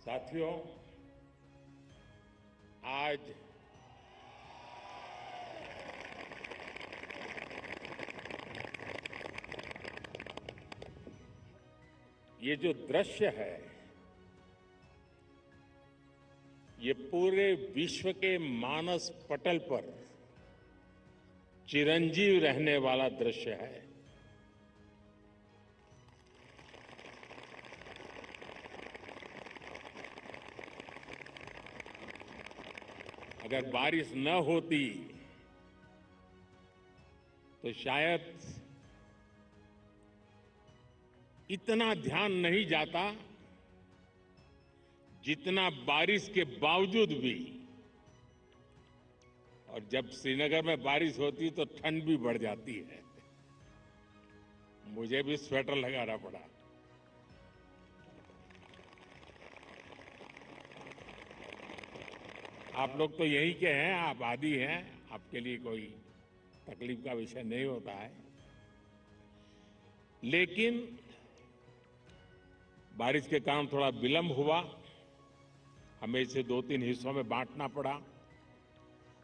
साथियों, आज ये जो दृश्य है, ये पूरे विश्व के मानस पटल पर चिरंजीव रहने वाला दृश्य है। अगर बारिश न होती तो शायद इतना ध्यान नहीं जाता जितना बारिश के बावजूद भी। और जब श्रीनगर में बारिश होती तो ठंड भी बढ़ जाती है। मुझे भी स्वेटर लगाना पड़ा। आप लोग तो यहीं के हैं, आप आदी हैं, आपके लिए कोई तकलीफ का विषय नहीं होता है। लेकिन बारिश के कारण थोड़ा विलंब हुआ, हमें इसे 2-3 हिस्सों में बांटना पड़ा।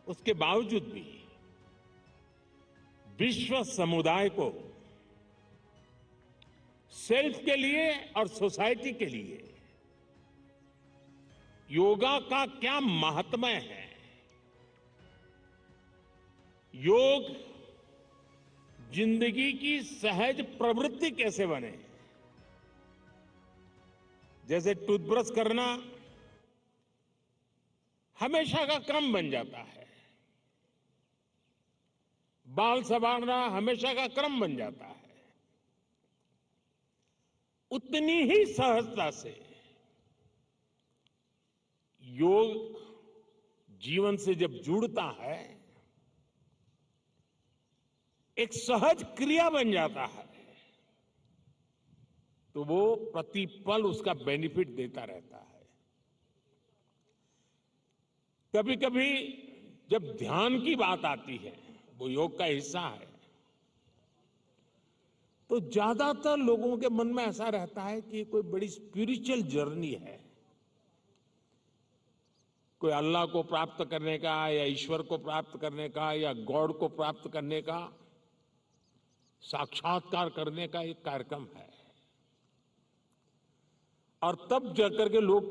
उसके बावजूद भी विश्व समुदाय को सेल्फ के लिए और सोसाइटी के लिए योगा का क्या महात्म्य है, योग जिंदगी की सहज प्रवृत्ति कैसे बने। जैसे टूथब्रश करना हमेशा का क्रम बन जाता है, बाल संवारना हमेशा का क्रम बन जाता है, उतनी ही सहजता से योग जीवन से जब जुड़ता है, एक सहज क्रिया बन जाता है, तो वो प्रतिपल उसका बेनिफिट देता रहता है। कभी कभी जब ध्यान की बात आती है, वो योग का हिस्सा है, तो ज्यादातर लोगों के मन में ऐसा रहता है कि कोई बड़ी स्पिरिचुअल जर्नी है, कोई अल्लाह को प्राप्त करने का या ईश्वर को प्राप्त करने का या गॉड को प्राप्त करने का, साक्षात्कार करने का एक कार्यक्रम है। और तब जाकर के लोग,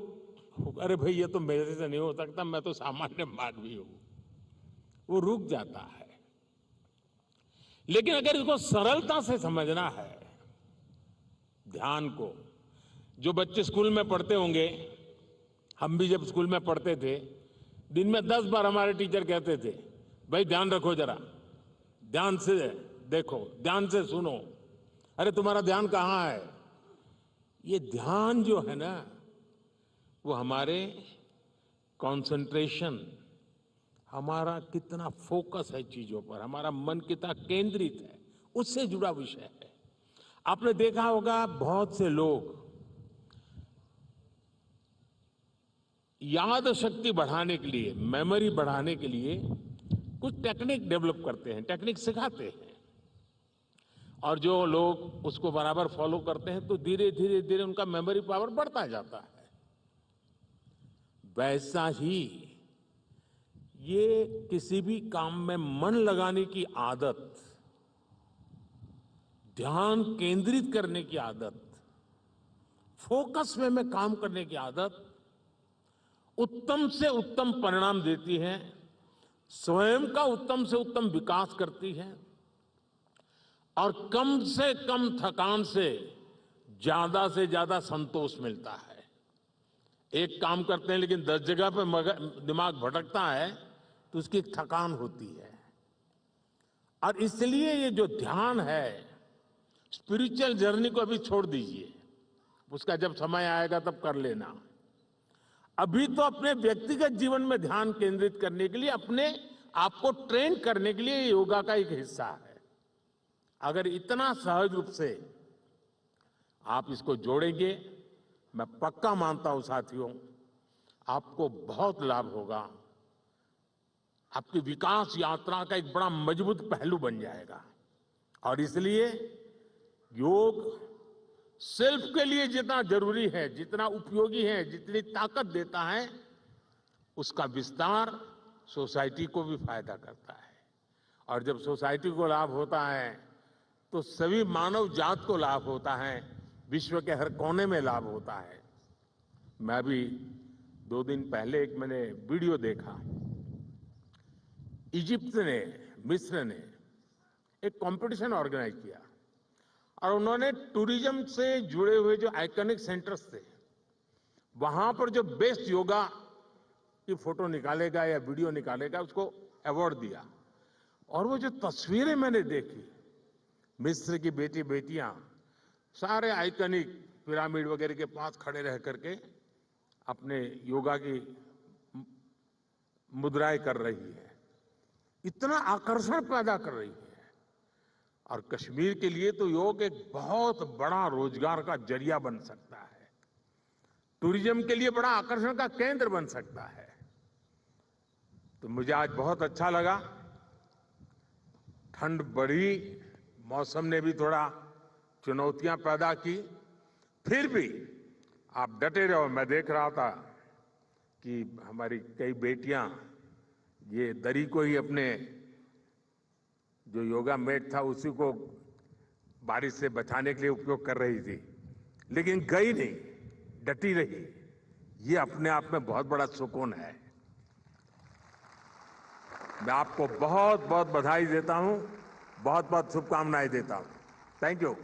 अरे भाई ये तो मेरे से नहीं हो सकता, मैं तो सामान्य मानवी हूं, वो रुक जाता है। लेकिन अगर इसको सरलता से समझना है, ध्यान को, जो बच्चे स्कूल में पढ़ते होंगे, हम भी जब स्कूल में पढ़ते थे, दिन में 10 बार हमारे टीचर कहते थे, भाई ध्यान रखो, जरा ध्यान से देखो, ध्यान से सुनो। अरे तुम्हारा ध्यान कहाँ है? ये ध्यान जो है ना, वो हमारे कंसंट्रेशन, हमारा कितना फोकस है चीजों पर, हमारा मन कितना केंद्रित है, उससे जुड़ा विषय है। आपने देखा होगा बहुत से लोग याद शक्ति बढ़ाने के लिए, मेमोरी बढ़ाने के लिए कुछ टेक्निक डेवलप करते हैं, टेक्निक सिखाते हैं, और जो लोग उसको बराबर फॉलो करते हैं तो धीरे धीरे धीरे उनका मेमोरी पावर बढ़ता जाता है। वैसा ही ये किसी भी काम में मन लगाने की आदत, ध्यान केंद्रित करने की आदत, फोकस में काम करने की आदत उत्तम से उत्तम परिणाम देती है, स्वयं का उत्तम से उत्तम विकास करती है, और कम से कम थकान से ज्यादा संतोष मिलता है। एक काम करते हैं लेकिन 10 जगह पे दिमाग भटकता है, तो उसकी एक थकान होती है। और इसलिए ये जो ध्यान है, स्पिरिचुअल जर्नी को अभी छोड़ दीजिए, उसका जब समय आएगा तब कर लेना। अभी तो अपने व्यक्तिगत जीवन में ध्यान केंद्रित करने के लिए, अपने आप को ट्रेन करने के लिए योगा का एक हिस्सा है। अगर इतना सहज रूप से आप इसको जोड़ेंगे, मैं पक्का मानता हूं साथियों, आपको बहुत लाभ होगा। आपकी विकास यात्रा का एक बड़ा मजबूत पहलू बन जाएगा। और इसलिए योग सेल्फ के लिए जितना जरूरी है, जितना उपयोगी है, जितनी ताकत देता है, उसका विस्तार सोसाइटी को भी फायदा करता है। और जब सोसाइटी को लाभ होता है तो सभी मानव जात को लाभ होता है, विश्व के हर कोने में लाभ होता है। मैं अभी 2 दिन पहले एक मैंने वीडियो देखा। इजिप्ट ने, मिस्र ने एक कंपटीशन ऑर्गेनाइज किया और उन्होंने टूरिज्म से जुड़े हुए जो आइकॉनिक सेंटर्स थे, वहां पर जो बेस्ट योगा की फोटो निकालेगा या वीडियो निकालेगा, उसको अवार्ड दिया। और वो जो तस्वीरें मैंने देखी, मिस्र की बेटी बेटियां सारे आइकॉनिक पिरामिड वगैरह के पास खड़े रह करके अपने योगा की मुद्राएं कर रही है, इतना आकर्षण पैदा कर रही है। और कश्मीर के लिए तो योग एक बहुत बड़ा रोजगार का जरिया बन सकता है, टूरिज्म के लिए बड़ा आकर्षण का केंद्र बन सकता है। तो मुझे आज बहुत अच्छा लगा। ठंड बढ़ी, मौसम ने भी थोड़ा चुनौतियां पैदा की, फिर भी आप डटे रहो। मैं देख रहा था कि हमारी कई बेटियां ये दरी को ही अपने जो योगा मैट था उसी को बारिश से बचाने के लिए उपयोग कर रही थी, लेकिन गई नहीं, डटी रही। ये अपने आप में बहुत बड़ा सुकून है। मैं आपको बहुत बहुत बधाई देता हूं, बहुत बहुत शुभकामनाएं देता हूं। Thank you.